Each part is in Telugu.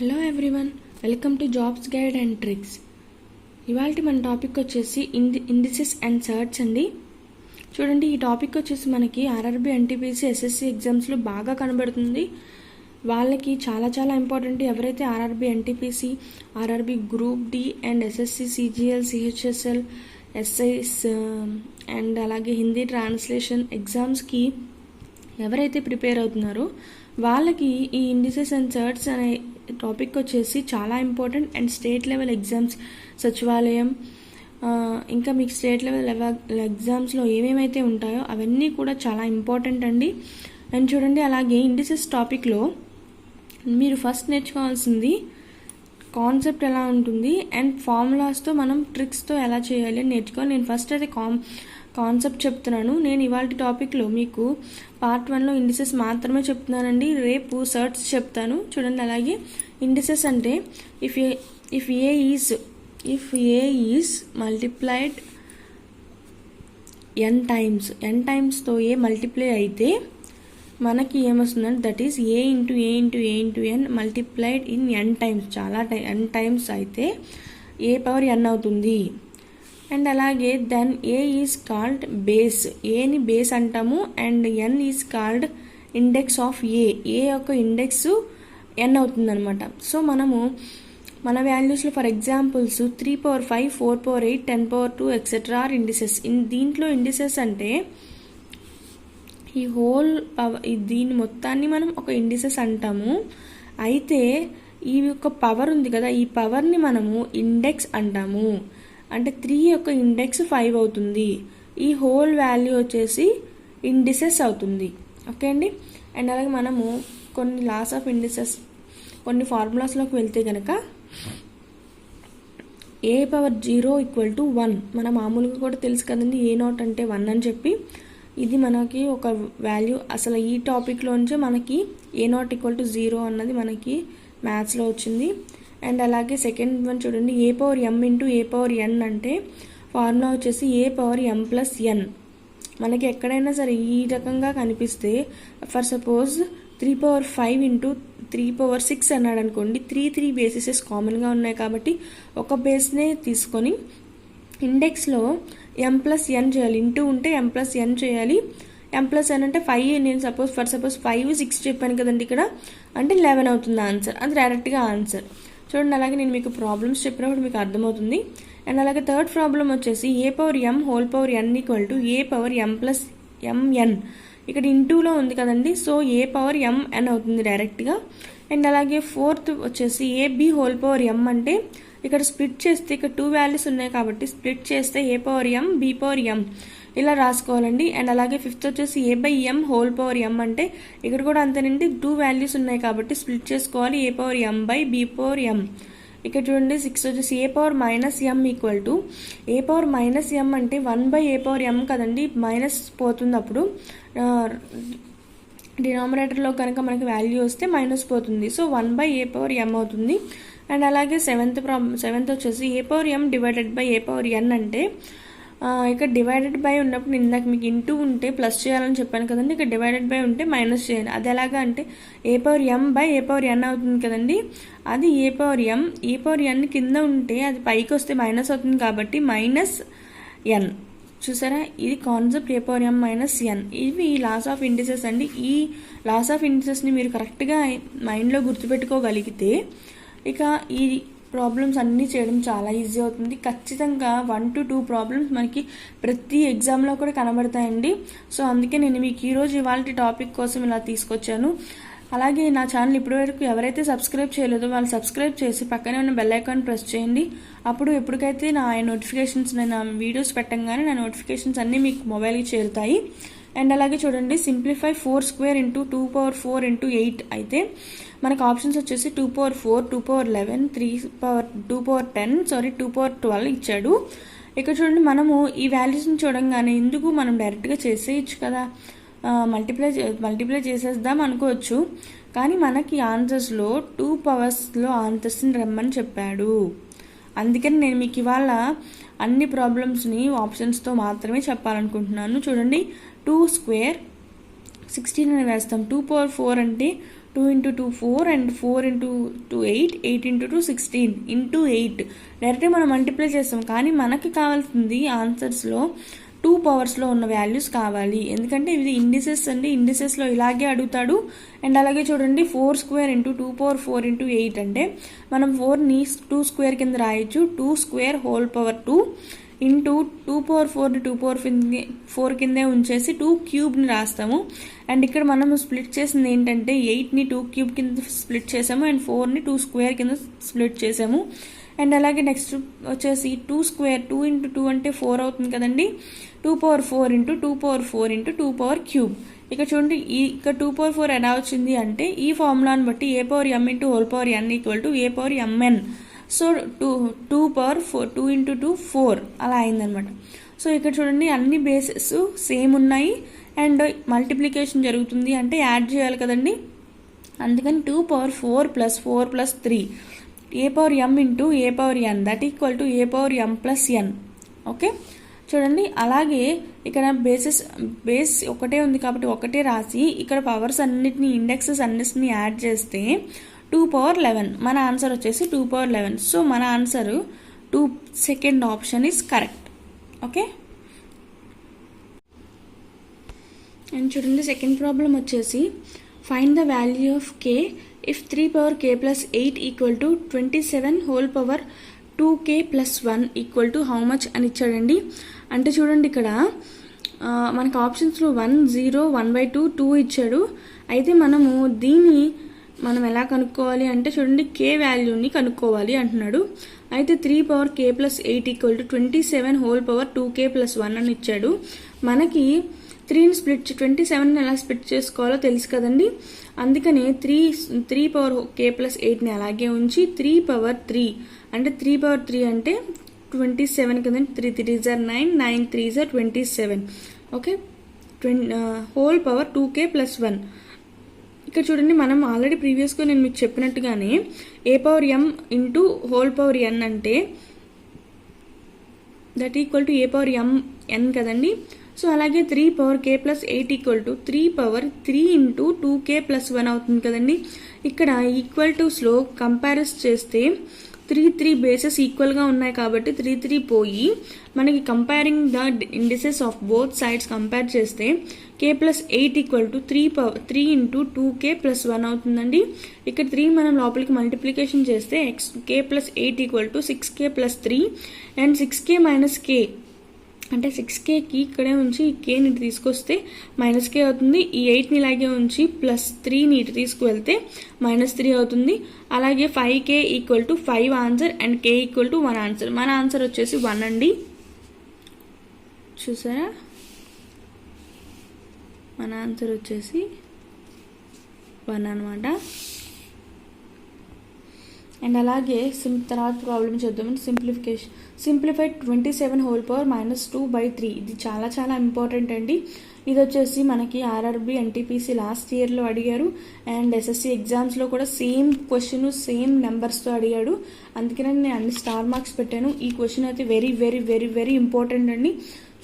Hello everyone, welcome to jobs guide and tricks. ఇవాళ మన టాపిక్ వచ్చేసి ఇండిసెస్ అండ్ సర్ట్స్ అండి. చూడండి, ఈ టాపిక్ వచ్చేసి మనకి ఆర్ఆర్బీ, ఎన్టీపీసీ, ఎస్ఎస్సి ఎగ్జామ్స్లో బాగా కనబడుతుంది. వాళ్ళకి చాలా చాలా ఇంపార్టెంట్. ఎవరైతే RRB, NTPC, RRB group D and SSC, CGL, CHSL, ఎస్ఐస్ అండ్ అలాగే హిందీ ట్రాన్స్లేషన్ ఎగ్జామ్స్కి ఎవరైతే ప్రిపేర్ అవుతున్నారో వాళ్ళకి ఈ ఇండిసెస్ అండ్ సర్ట్స్ అనే టాపిక్ వచ్చేసి చాలా important. And state level exams, సచివాలయం, ఇంకా మీకు స్టేట్ లెవెల్ ఎగ్జామ్స్లో ఏమేమైతే ఉంటాయో అవన్నీ కూడా చాలా ఇంపార్టెంట్ అండి. అండ్ చూడండి, అలాగే ఇండిసెస్ టాపిక్లో మీరు ఫస్ట్ నేర్చుకోవాల్సింది కాన్సెప్ట్ ఎలా ఉంటుంది అండ్ ఫార్ములాస్తో మనం ట్రిక్స్తో ఎలా చేయాలి అని నేర్చుకోవాలి. నేను ఫస్ట్ అయితే కాన్సెప్ట్ చెప్తున్నాను. నేను ఇవాళ టాపిక్లో మీకు పార్ట్ 1లో ఇండిసెస్ మాత్రమే చెప్తున్నానండి. రేపు సర్ట్స్ చెప్తాను. చూడండి, అలాగే ఇండిసెస్ అంటే if a is multiplied n టైమ్స్తో ఏ మల్టిప్లై అయితే మనకి ఏమొస్తుందంటే that is a into n multiplied in n times. చాలా n టైమ్స్ అయితే ఏ పవర్ n అవుతుంది. అండ్ అలాగే then a is called base. ఏని బేస్ అంటాము. And n is called index of a యొక్క ఇండెక్స్ ఎన్ అవుతుంది అనమాట. సో మనము మన వాల్యూస్లో for examples 3/5, 4/8, 10/2 etcetera are indices. దీంట్లో ఇండిసెస్ అంటే ఈ హోల్ దీని మొత్తాన్ని మనం ఒక ఇండిసెస్ అంటాము. అయితే ఈ యొక్క పవర్ ఉంది కదా, ఈ పవర్ని మనము ఇండెక్స్ అంటాము. అంటే 3 యొక్క ఇండెక్స్ 5 అవుతుంది. ఈ హోల్ వాల్యూ వచ్చేసి ఇండిసెస్ అవుతుంది. ఓకే అండి. అండ్ అలాగే మనము కొన్ని లాస్ ఆఫ్ ఇండిసెస్, కొన్ని ఫార్ములాస్లోకి వెళ్తే కనుక a⁴ = 1 మన మామూలుగా కూడా తెలుసు కదండి. a0 అంటే 1 అని చెప్పి ఇది మనకి ఒక వాల్యూ. అసలు ఈ టాపిక్లోంచే మనకి a0 = 0 అన్నది మనకి మ్యాథ్స్లో వచ్చింది. అండ్ అలాగే సెకండ్ వన్ చూడండి, a⁴m × a⁴n అంటే ఫార్ములా వచ్చేసి a⁴m+n. మనకి ఎక్కడైనా సరే ఈ రకంగా కనిపిస్తే ఫర్ సపోజ్ 3/5 × 3/6 అన్నాడు అనుకోండి. 3 బేసిసెస్ కామన్గా ఉన్నాయి కాబట్టి ఒక బేస్నే తీసుకొని ఇండెక్స్లో m+n చేయాలి. ఇంటూ ఉంటే m+n చేయాలి. m+n అంటే 5. నేను ఫర్ సపోజ్ 5, 6 చెప్పాను కదండి ఇక్కడ. అంటే 11 అవుతుంది ఆన్సర్. అది డైరెక్ట్గా ఆన్సర్. చూడండి, అలాగే నేను మీకు ప్రాబ్లమ్స్ చెప్పినప్పుడు మీకు అర్థమవుతుంది. అండ్ అలాగే థర్డ్ ప్రాబ్లం వచ్చేసి a⁴m = a⁴m+mn. ఇక్కడ ఇంటూలో ఉంది కదండి. సో a⁴mn అవుతుంది డైరెక్ట్గా. అండ్ అలాగే ఫోర్త్ వచ్చేసి ab⁴m అంటే ఇక్కడ స్ప్లిట్ చేస్తే ఇక్కడ 2 వాల్యూస్ ఉన్నాయి కాబట్టి స్ప్లిట్ చేస్తే a⁴m, b⁴m ఇలా రాసుకోవాలండి. అండ్ అలాగే ఫిఫ్త్ వచ్చేసి a/m⁴m అంటే ఇక్కడ కూడా అంతేనండి. 2 వాల్యూస్ ఉన్నాయి కాబట్టి స్ప్లిట్ చేసుకోవాలి. a/m/b/m. ఇక్కడ చూడండి 6 వచ్చేసి a⁻m = a⁻m అంటే 1/a⁴m కదండి. మైనస్ పోతుంది అప్పుడు డినామినేటర్లో కనుక మనకి వాల్యూ వస్తే మైనస్ పోతుంది. సో 1/a⁴m అవుతుంది. అండ్ అలాగే సెవెంత్ వచ్చేసి a⁴m/a⁴n అంటే ఇక్కడ డివైడెడ్ బై ఉన్నప్పుడు ఇందాక మీకు ఇంటూ ఉంటే ప్లస్ చేయాలని చెప్పాను కదండి. ఇక్కడ డివైడెడ్ బై ఉంటే మైనస్ చేయాలి. అది ఎలాగా అంటే a⁴m/a⁴n అవుతుంది కదండి. అది a⁴n కింద ఉంటే అది పైకి వస్తే మైనస్ అవుతుంది కాబట్టి -n. చూసారా, ఇది కాన్సెప్ట్ a⁴m-n. ఇవి లాస్ ఆఫ్ ఇండిసెస్ అండి. ఈ లాస్ ఆఫ్ ఇండిసెస్ని మీరు కరెక్ట్గా మైండ్లో గుర్తుపెట్టుకోగలిగితే ఇక ఈ ప్రాబ్లమ్స్ అన్నీ చేయడం చాలా ఈజీ అవుతుంది. ఖచ్చితంగా 1 to 2 ప్రాబ్లమ్స్ మనకి ప్రతి ఎగ్జామ్లో కూడా కనబడతాయండి. సో అందుకే నేను మీకు ఈరోజు ఇవాళ టాపిక్ కోసం ఇలా తీసుకొచ్చాను. అలాగే నా ఛానల్ ఇప్పటివరకు ఎవరైతే సబ్స్క్రైబ్ చేయలేదో వాళ్ళు సబ్స్క్రైబ్ చేసి పక్కనే ఉన్న బెల్ ఐకాన్ ప్రెస్ చేయండి. అప్పుడు ఎప్పటికైతే నా నోటిఫికేషన్స్, నేను వీడియోస్ పెట్టంగానే నా నోటిఫికేషన్స్ అన్నీ మీకు మొబైల్కి చేరుతాయి. అండ్ అలాగే చూడండి, సింప్లిఫై 4² × 2⁴ × 8 అయితే మనకు ఆప్షన్స్ వచ్చేసి 2/4, 2/11, 2/10 ఇచ్చాడు. ఇక్కడ చూడండి, మనము ఈ వాల్యూస్ని చూడంగానే ఎందుకు మనం డైరెక్ట్గా చేసేయచ్చు కదా, మల్టిప్లై చేసేద్దాం అనుకోవచ్చు. కానీ మనకి ఆన్సర్స్లో 2 పవర్స్లో ఆన్సర్స్ని రమ్మని చెప్పాడు. అందుకని నేను మీకు ఇవాళ అన్ని ప్రాబ్లమ్స్ని ఆప్షన్స్తో మాత్రమే చెప్పాలనుకుంటున్నాను. చూడండి, 2² 16 అని వేస్తాం. 2 power 4 అంటే 2 into 2 4 and 4 into 2 8, 8 into 2 16 into 8 డైరెక్ట్గా మనం మల్టిప్లై చేస్తాం. కానీ మనకి కావాల్సింది ఆన్సర్స్లో 2 పవర్స్లో ఉన్న వాల్యూస్ కావాలి, ఎందుకంటే ఇది ఇండిసెస్ అండి. ఇండిసెస్లో ఇలాగే అడుగుతాడు. అండ్ అలాగే చూడండి 4 square into 2 power 4 into 8 అంటే మనం 4ని 2 square కింద రాయొచ్చు. 2 square whole power 2 into 2 power 4ని 2 power 4 కిందే ఉంచేసి 2 క్యూబ్ని రాస్తాము. అండ్ ఇక్కడ మనం స్ప్లిట్ చేసింది ఏంటంటే 8ని 2 క్యూబ్ కింద స్ప్లిట్ చేసాము అండ్ 4ని 2 స్క్వేర్ కింద స్ప్లిట్ చేసాము. అండ్ అలాగే నెక్స్ట్ వచ్చేసి 2 square 2 into 2 అంటే 4 అవుతుంది కదండి. 2 power 4 into 2 power 4 into 2 power cube. ఇక్కడ చూడండి ఇక్కడ 2 power 4 ఎలా వచ్చింది అంటే ఈ ఫార్ములాని బట్టి a power m into whole power n equal to a power mn. So 2 power 4 2 into 2 4 అలా అయిందనమాట. సో ఇక్కడ చూడండి అన్ని బేసెస్ సేమ్ ఉన్నాయి అండ్ మల్టిప్లికేషన్ జరుగుతుంది అంటే యాడ్ చేయాలి కదండి. అందుకని 2 power 4 plus 4 plus 3 a power m into a power n that equal to a power m plus n. Okay చూడండి అలాగే ఇక్కడ బేస్ ఒకటే ఉంది కాబట్టి ఒకటే రాసి ఇక్కడ పవర్స్ అన్నిటిని ఇండెక్సెస్ అన్నిటిని యాడ్ చేస్తే 2 power 11 మన ఆన్సర్ వచ్చేసి 2 power 11. సో మన answer 2 second option is correct. Okay and చూడండి సెకండ్ ప్రాబ్లం వచ్చేసి find the value of k if 3 power k plus 8 equal to 27 whole power 2k plus 1 equal to how much అని ఇచ్చాడండి. అంటే చూడండి ఇక్కడ మనకు ఆప్షన్స్లో 1 0 1/2 2 ఇచ్చాడు. అయితే మనం ఎలా కనుక్కోవాలి అంటే చూడండి k వాల్యూని కనుక్కోవాలి అంటున్నాడు. అయితే 3 power k plus 8 equal to 27 whole power 2k plus 1 అని ఇచ్చాడు. మనకి 3ని స్ప్లిట్ 27ని ఎలా స్ప్లిట్ చేసుకోవాలో తెలుసు కదండి. అందుకనే 3 power k plus 8ని అలాగే ఉంచి 3 power 3 అంటే 3 power 3 అంటే 27 కదండి. 3 3s are 9 9 3s are 27. Okay whole power 2k plus 1. ఇక్కడ చూడండి మనం ఆల్రెడీ ప్రీవియస్గా నేను మీకు చెప్పినట్టుగానే a power m into whole power n అంటే that equal to a power m n కదండి. సో అలాగే 3 power k plus 8 equal to 3 power 3 into 2k plus 1 అవుతుంది కదండి. ఇక్కడ ఈక్వల్ టుస్లో కంపారిజ్ చేస్తే 3 బేసెస్ ఈక్వల్గా ఉన్నాయి కాబట్టి 3 పోయి మనకి comparing the indices of both sides compare చేస్తే k plus 8 equal to 3 into 2k plus 1 అవుతుందండి. ఇక్కడ 3 మనం లోపలికి మల్టిప్లికేషన్ చేస్తే k plus 8 equal to 6k plus 3 and 6k minus k అంటే 6kకి ఇక్కడే ఉంచి ఈ కేని తీసుకొస్తే -k అవుతుంది. ఈ 8ని ఇలాగే ఉంచి +3ని ఇటు తీసుకువెళ్తే -3 అవుతుంది. అలాగే 5k equal to 5 answer and k equal to 1 answer. మన ఆన్సర్ వచ్చేసి 1 అండి. చూసారా మన ఆన్సర్ వచ్చేసి 1 అనమాట. అండ్ అలాగే తర్వాత ప్రాబ్లం చేద్దామని సింప్లిఫైడ్ 27 whole power -2/3. ఇది చాలా చాలా ఇంపార్టెంట్ అండి. ఇది వచ్చేసి మనకి ఆర్ఆర్బి ఎన్టీపీసీ లాస్ట్ ఇయర్లో అడిగారు అండ్ ఎస్ఎస్సి ఎగ్జామ్స్లో కూడా సేమ్ క్వశ్చన్ సేమ్ నెంబర్స్తో అడిగాడు. అందుకనే నేను అన్ని స్టార్ మార్క్స్ పెట్టాను. ఈ క్వశ్చన్ అయితే very very very very important అండి.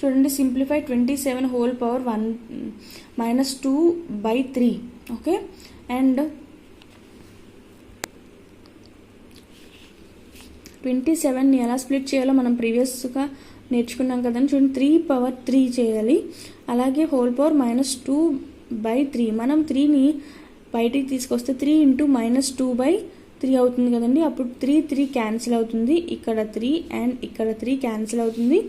చూడండి simplify 27 whole power -2/3. Okay and 27ని ఎలా స్ప్లిట్ చేయాలో మనం ప్రీవియస్గా నేర్చుకున్నాం కదండి. చూడండి 3 power 3 చేయాలి. అలాగే హోల్ పవర్ -2/3 మనం 3ని బయటికి తీసుకొస్తే 3 ఇంటూ -2/3 అవుతుంది కదండి. అప్పుడు 3 క్యాన్సిల్ అవుతుంది. ఇక్కడ 3 అండ్ ఇక్కడ 3 క్యాన్సిల్ అవుతుంది.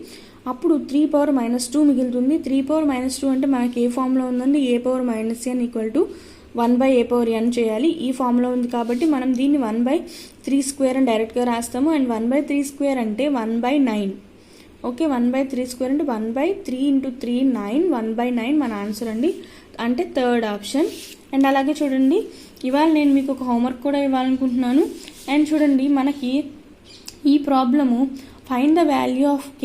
అప్పుడు 3 power -2 మిగులుతుంది. 3 power -2 అంటే మనకి ఏ ఫామ్లో ఉందండి a power -n equal to 1/a power n చేయాలి. ఈ ఫామ్లో ఉంది కాబట్టి మనం దీన్ని 1/3² అని డైరెక్ట్గా రాస్తాము. అండ్ 1/3² అంటే 1/9. ఓకే 1/3² అంటే 1/3 ఇంటూ 3 9 1/9 మన ఆన్సర్ అండి. అంటే థర్డ్ ఆప్షన్. అండ్ అలాగే చూడండి ఇవాళ నేను మీకు ఒక హోంవర్క్ కూడా ఇవ్వాలనుకుంటున్నాను. అండ్ చూడండి మనకి ఈ problem find the value of k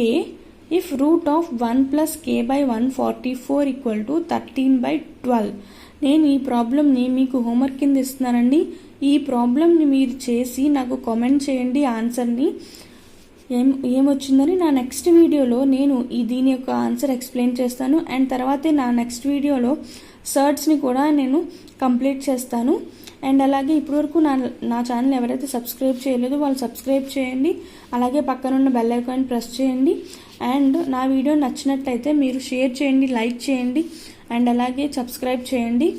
if root of 1 + k/144 equal to 13/12. నేను ఈ ప్రాబ్లమ్ని మీకు హోంవర్క్ కింద ఇస్తున్నానండి. ఈ ప్రాబ్లమ్ని మీరు చేసి నాకు కామెంట్ చేయండి ఆన్సర్ని ఏమొచ్చిందని. నా నెక్స్ట్ వీడియోలో నేను దీని యొక్క ఆన్సర్ ఎక్స్ప్లెయిన్ చేస్తాను. అండ్ తర్వాతే నా నెక్స్ట్ వీడియోలో సర్ట్స్ని కూడా నేను కంప్లీట్ చేస్తాను. అండ్ అలాగే ఇప్పటివరకు నా ఛానల్ ఎవరైతే సబ్స్క్రైబ్ చేయలేదో వాళ్ళు సబ్స్క్రైబ్ చేయండి. అలాగే పక్కనున్న బెల్ ఐకాన్ ప్రెస్ చేయండి. అండ్ నా వీడియో నచ్చినట్లయితే మీరు షేర్ చేయండి, లైక్ చేయండి అండ్ అలాగే సబ్స్క్రైబ్ చేయండి.